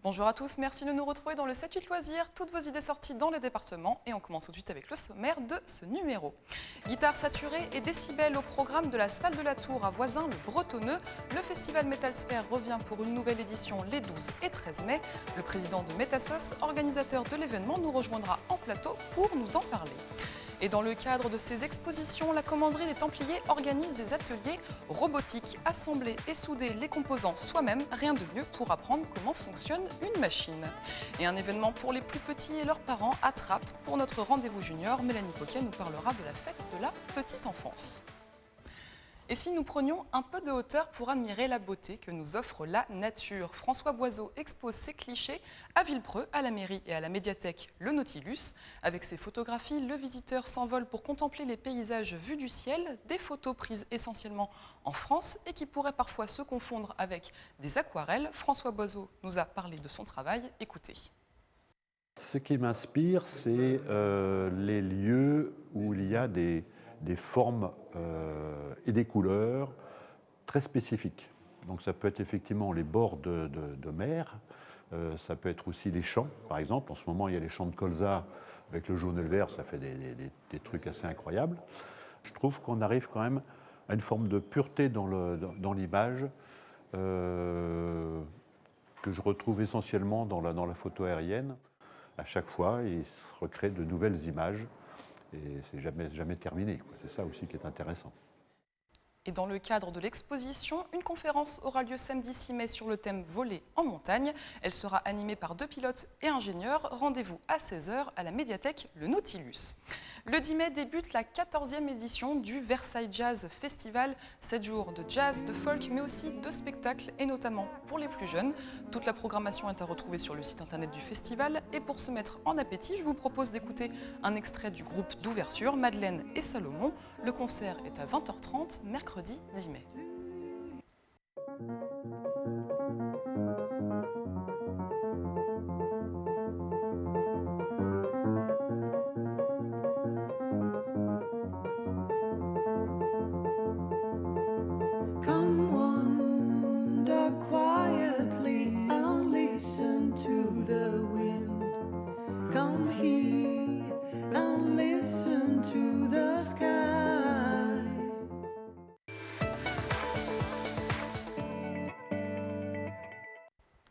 Bonjour à tous, merci de nous retrouver dans le 7-8 loisirs, toutes vos idées sorties dans les départements et on commence tout de suite avec le sommaire de ce numéro. Guitare saturée et décibels au programme de la salle de la Tour à Voisins, le Bretonneux. Le festival Metalsphère revient pour une nouvelle édition les 12 et 13 mai. Le président de Metasos, organisateur de l'événement, nous rejoindra en plateau pour nous en parler. Et dans le cadre de ces expositions, la Commanderie des Templiers organise des ateliers robotiques, assembler et souder les composants soi-même, rien de mieux pour apprendre comment fonctionne une machine. Et un événement pour les plus petits et leurs parents à Trappes. Pour notre rendez-vous junior, Mélanie Poquet nous parlera de la fête de la petite enfance. Et si nous prenions un peu de hauteur pour admirer la beauté que nous offre la nature? François Boiseau expose ses clichés à Villepreux, à la mairie et à la médiathèque Le Nautilus. Avec ses photographies, le visiteur s'envole pour contempler les paysages vus du ciel, des photos prises essentiellement en France et qui pourraient parfois se confondre avec des aquarelles. François Boiseau nous a parlé de son travail. Écoutez. Ce qui m'inspire, c'est les lieux où il y a des formes et des couleurs très spécifiques. Donc ça peut être effectivement les bords de mer, ça peut être aussi les champs, par exemple. En ce moment, il y a les champs de colza avec le jaune et le vert, ça fait des trucs assez incroyables. Je trouve qu'on arrive quand même à une forme de pureté dans l'image que je retrouve essentiellement dans la photo aérienne. À chaque fois, il se recrée de nouvelles images et c'est jamais terminé. C'est ça aussi qui est intéressant. Et dans le cadre de l'exposition, une conférence aura lieu samedi 6 mai sur le thème voler en montagne. Elle sera animée par 2 pilotes et ingénieurs. Rendez-vous à 16 h à la médiathèque Le Nautilus. Le 10 mai débute la 14e édition du Versailles Jazz Festival. 7 jours de jazz, de folk, mais aussi de spectacles, et notamment pour les plus jeunes. Toute la programmation est à retrouver sur le site internet du festival. Et pour se mettre en appétit, je vous propose d'écouter un extrait du groupe d'ouverture, Madeleine et Salomon. Le concert est à 20 h 30, mercredi 10 mai. Come wander quietly and listen to the wind. Come here and listen to the sky.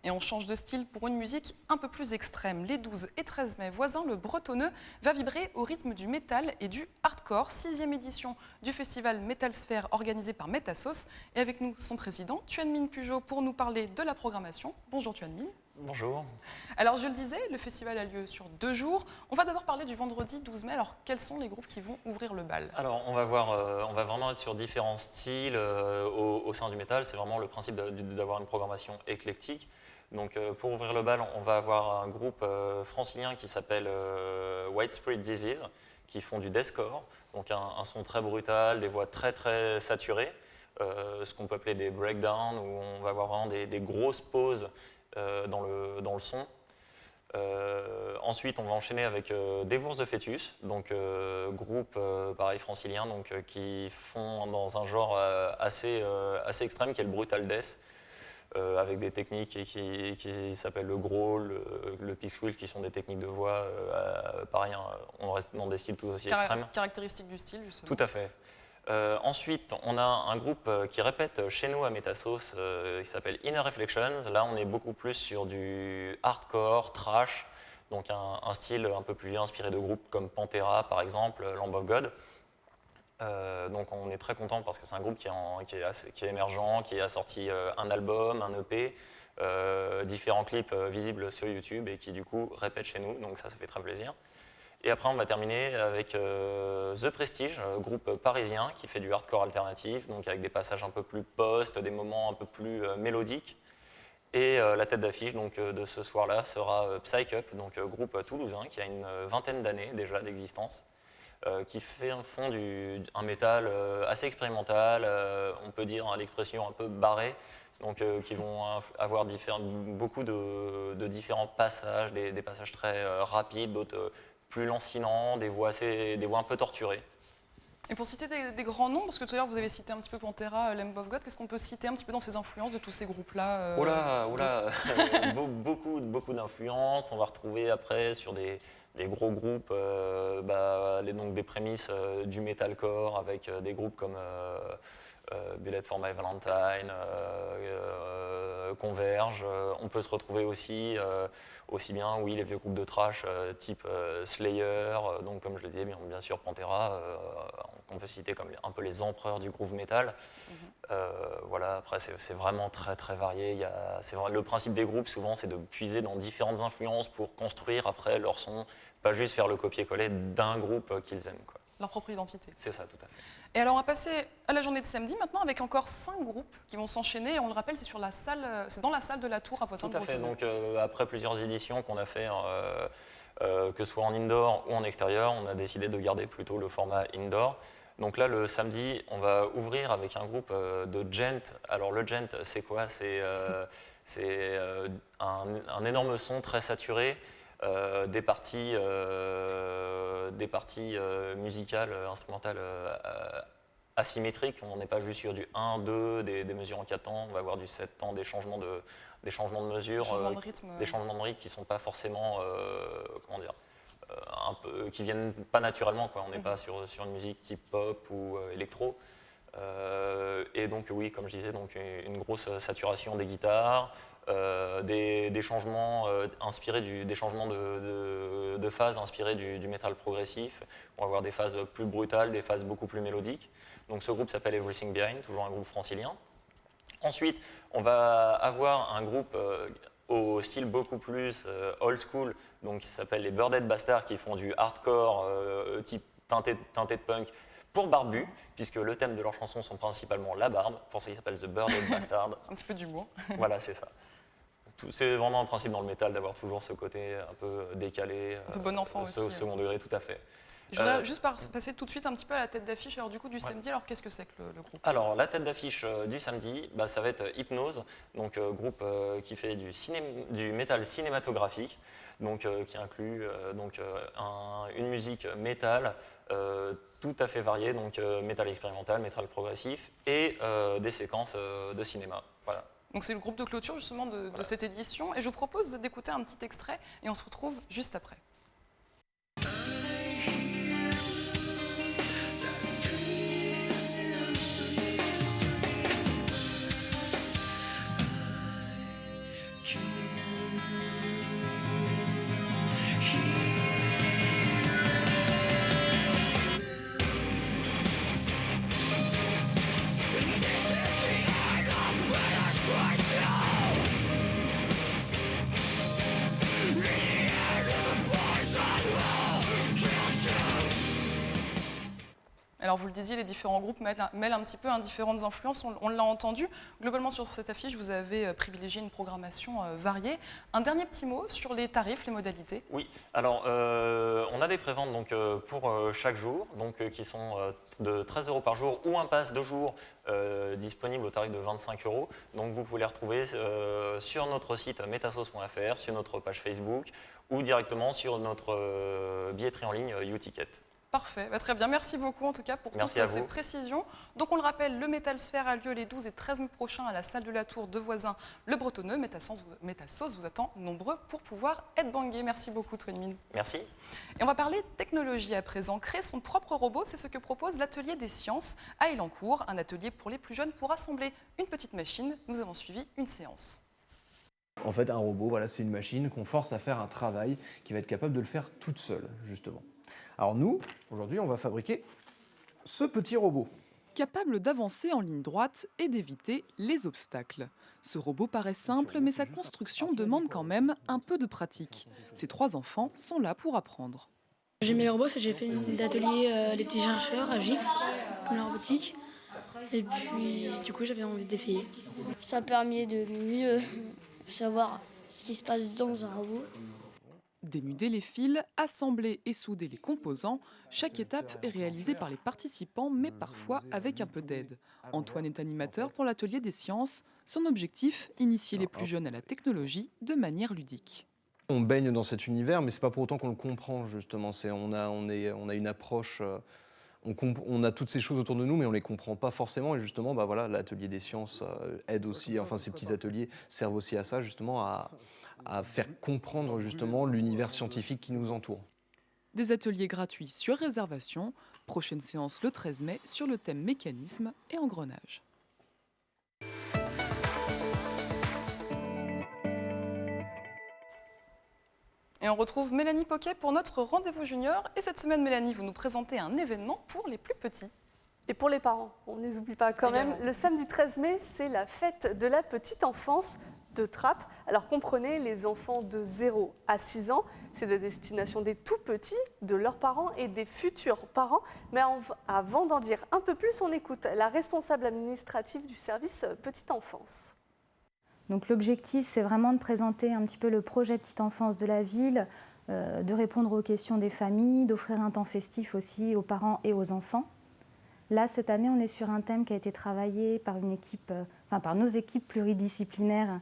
Et on change de style pour une musique un peu plus extrême. Les 12 et 13 mai, Voisins, le Bretonneux va vibrer au rythme du métal et du hardcore. 6e édition du festival Metalsphère organisé par Metasos. Et avec nous, son président, Tuan Minh Pujol, pour nous parler de la programmation. Bonjour Tuan Minh. Bonjour. Alors je le disais, le festival a lieu sur 2 jours. On va d'abord parler du vendredi 12 mai. Alors quels sont les groupes qui vont ouvrir le bal? Alors on va vraiment être sur différents styles au sein du métal. C'est vraiment le principe d'avoir une programmation éclectique. Donc pour ouvrir le bal, on va avoir un groupe francilien qui s'appelle Widespread Disease, qui font du deathcore, donc un son très brutal, des voix très très saturées, ce qu'on peut appeler des breakdowns, où on va avoir vraiment des grosses pauses dans le son. Ensuite, on va enchaîner avec Devours the Fetus, donc groupe pareil francilien, donc qui font dans un genre assez extrême, qui est le brutal death. Avec des techniques qui s'appellent le growl, le pig squeal, qui sont des techniques de voix, pareil, on reste dans des styles tout aussi extrêmes. Caractéristiques du style, justement. Tout à fait. Ensuite, on a un groupe qui répète chez nous à Metasos, qui s'appelle Inner Reflections. Là, on est beaucoup plus sur du hardcore, trash, donc un style un peu plus inspiré de groupes comme Pantera, par exemple, Lamb of God. Donc on est très content parce que c'est un groupe qui est émergent, qui a sorti un album, un EP, différents clips visibles sur YouTube et qui du coup répète chez nous, donc ça fait très plaisir. Et après on va terminer avec The Prestige, groupe parisien qui fait du hardcore alternatif, donc avec des passages un peu plus post, des moments un peu plus mélodiques. Et la tête d'affiche de ce soir-là sera Psych Up, donc groupe toulousain qui a une vingtaine d'années déjà d'existence. Qui font un métal assez expérimental, on peut dire à l'expression un peu barré, donc qui vont avoir beaucoup de différents passages, des passages très rapides, d'autres plus lancinants, des voix un peu torturées. Et pour citer des grands noms, parce que tout à l'heure vous avez cité un petit peu Pantera, Lamb of God, qu'est-ce qu'on peut citer un petit peu dans ces influences de tous ces groupes-là beaucoup d'influences. On va retrouver après sur des gros groupes donc des prémices du metalcore avec des groupes comme Bullet for My Valentine, Converge. On peut se retrouver aussi bien les vieux groupes de thrash type Slayer, donc comme je le disais, bien sûr Pantera, qu'on peut citer comme un peu les empereurs du groove metal. Voilà, après c'est vraiment très très varié. Le principe des groupes souvent c'est de puiser dans différentes influences pour construire après leur son, pas juste faire le copier-coller d'un groupe qu'ils aiment, quoi. Leur propre identité. C'est ça, tout à fait. Et alors on va passer à la journée de samedi maintenant avec encore 5 groupes qui vont s'enchaîner. On le rappelle, c'est dans la salle de la Tour à Voisins. Tout à fait. Donc après plusieurs éditions qu'on a fait, que ce soit en indoor ou en extérieur, on a décidé de garder plutôt le format indoor. Donc là, le samedi, on va ouvrir avec un groupe de gent. Alors le gent, c'est quoi? C'est un énorme son très saturé. Des parties musicales, instrumentales asymétriques. On n'est pas juste sur du 1, 2, des mesures en 4 temps, on va avoir du 7 temps, des changements de mesure, des changements de rythme qui ne sont pas forcément, qui viennent pas naturellement, quoi. On n'est pas sur une musique type pop ou électro. Et donc oui, comme je disais, donc une grosse saturation des guitares, des changements inspirés des changements de phase inspirés du métal progressif. On va avoir des phases plus brutales, des phases beaucoup plus mélodiques. Donc ce groupe s'appelle Everything Behind, toujours un groupe francilien. Ensuite, on va avoir un groupe au style beaucoup plus old school, donc qui s'appelle les Birdhead Bastards, qui font du hardcore type teinté de punk pour barbus, puisque le thème de leurs chansons sont principalement la barbe, pour ça ils s'appellent The Birdhead Bastards. Un petit peu d'humour. Voilà, c'est ça. C'est vraiment un principe dans le métal d'avoir toujours ce côté un peu décalé, un peu bon enfant aussi. Second degré, tout à fait. Je voudrais juste passer tout de suite un petit peu à la tête d'affiche du samedi. Alors qu'est-ce que c'est que le groupe? Alors la tête d'affiche du samedi, ça va être Hypnose, donc groupe qui fait du métal cinématographique, donc qui inclut une musique métal tout à fait variée, donc métal expérimental, métal progressif et des séquences de cinéma. Voilà. Donc c'est le groupe de clôture justement de cette édition et je propose d'écouter un petit extrait et on se retrouve juste après. Alors vous le disiez, les différents groupes mêlent un petit peu différentes influences, on l'a entendu. Globalement sur cette affiche, vous avez privilégié une programmation variée. Un dernier petit mot sur les tarifs, les modalités. Oui, alors on a des préventes donc, pour chaque jour, donc, qui sont de 13 € par jour ou un pass de jour disponible au tarif de 25 €. Donc vous pouvez les retrouver sur notre site metasauce.fr, sur notre page Facebook ou directement sur notre billetterie en ligne UTicket. Parfait, très bien. Merci beaucoup en tout cas pour toutes ces précisions. Donc on le rappelle, le Metal Sphere a lieu les 12 et 13 mai prochains à la salle de la Tour de Voisins, le Bretonneux. Metasauce vous attend nombreux pour pouvoir être bangué. Merci beaucoup Twinmin. Merci. Et on va parler technologie à présent. Créer son propre robot, c'est ce que propose l'Atelier des Sciences à Elancourt, un atelier pour les plus jeunes pour assembler une petite machine. Nous avons suivi une séance. En fait, un robot, voilà, c'est une machine qu'on force à faire un travail qui va être capable de le faire toute seule, justement. Alors nous, aujourd'hui, on va fabriquer ce petit robot. Capable d'avancer en ligne droite et d'éviter les obstacles. Ce robot paraît simple, mais sa construction demande quand même un peu de pratique. Ces 3 enfants sont là pour apprendre. J'ai mis le robot, j'ai fait une atelier Les Petits Chercheurs à GIF, comme leur boutique. Et puis, du coup, j'avais envie d'essayer. Ça permet de mieux savoir ce qui se passe dans un robot. Dénuder les fils, assembler et souder les composants, chaque étape est réalisée par les participants, mais parfois avec un peu d'aide. Antoine est animateur pour l'Atelier des Sciences. Son objectif, initier les plus jeunes à la technologie de manière ludique. On baigne dans cet univers, mais c'est pas pour autant qu'on le comprend, justement. On a une approche on a toutes ces choses autour de nous, mais on ne les comprend pas forcément. Et justement, voilà, l'atelier des sciences aide aussi, enfin ces petits ateliers servent aussi à ça, justement, à faire comprendre justement l'univers scientifique qui nous entoure. Des ateliers gratuits sur réservation. Prochaine séance le 13 mai sur le thème mécanisme et engrenage. Et on retrouve Mélanie Poquet pour notre rendez-vous junior. Et cette semaine, Mélanie, vous nous présentez un événement pour les plus petits. Et pour les parents, on ne les oublie pas quand même. Le samedi 13 mai, c'est la fête de la petite enfance de Trappes. Alors comprenez, les enfants de 0 à 6 ans, c'est de destination des tout petits, de leurs parents et des futurs parents. Mais avant d'en dire un peu plus, on écoute la responsable administrative du service petite enfance. Donc l'objectif, c'est vraiment de présenter un petit peu le projet Petite Enfance de la ville, de répondre aux questions des familles, d'offrir un temps festif aussi aux parents et aux enfants. Là, cette année, on est sur un thème qui a été travaillé par par nos équipes pluridisciplinaires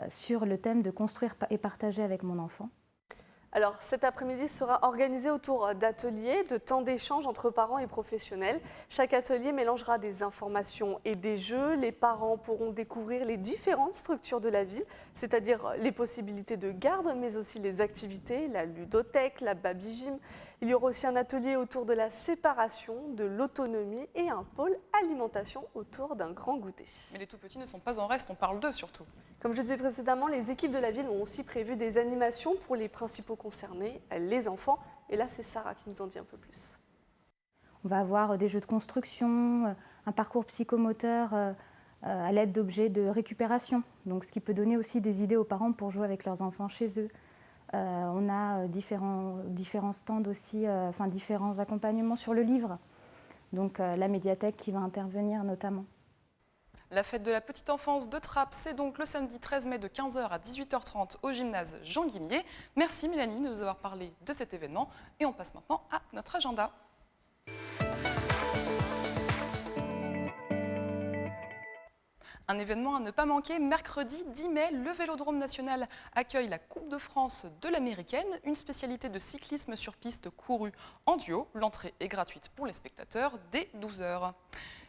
sur le thème de construire et partager avec mon enfant. Alors cet après-midi sera organisé autour d'ateliers, de temps d'échange entre parents et professionnels. Chaque atelier mélangera des informations et des jeux. Les parents pourront découvrir les différentes structures de la ville, c'est-à-dire les possibilités de garde, mais aussi les activités, la ludothèque, la baby gym. Il y aura aussi un atelier autour de la séparation, de l'autonomie et un pôle alimentation autour d'un grand goûter. Mais les tout-petits ne sont pas en reste, on parle d'eux surtout. Comme je disais précédemment, les équipes de la ville ont aussi prévu des animations pour les principaux concernés, les enfants. Et là, c'est Sarah qui nous en dit un peu plus. On va avoir des jeux de construction, un parcours psychomoteur à l'aide d'objets de récupération, donc ce qui peut donner aussi des idées aux parents pour jouer avec leurs enfants chez eux. On a différents stands aussi, différents accompagnements sur le livre, donc la médiathèque qui va intervenir notamment. La fête de la petite enfance de Trappes, c'est donc le samedi 13 mai de 15h à 18h30 au gymnase Jean Guimier. Merci Mélanie de nous avoir parlé de cet événement et on passe maintenant à notre agenda. Un événement à ne pas manquer, mercredi 10 mai, le Vélodrome national accueille la Coupe de France de l'Américaine, une spécialité de cyclisme sur piste courue en duo. L'entrée est gratuite pour les spectateurs dès 12h.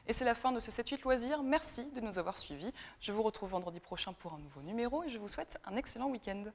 Et c'est la fin de ce 7-8 loisirs. Merci de nous avoir suivis. Je vous retrouve vendredi prochain pour un nouveau numéro et je vous souhaite un excellent week-end.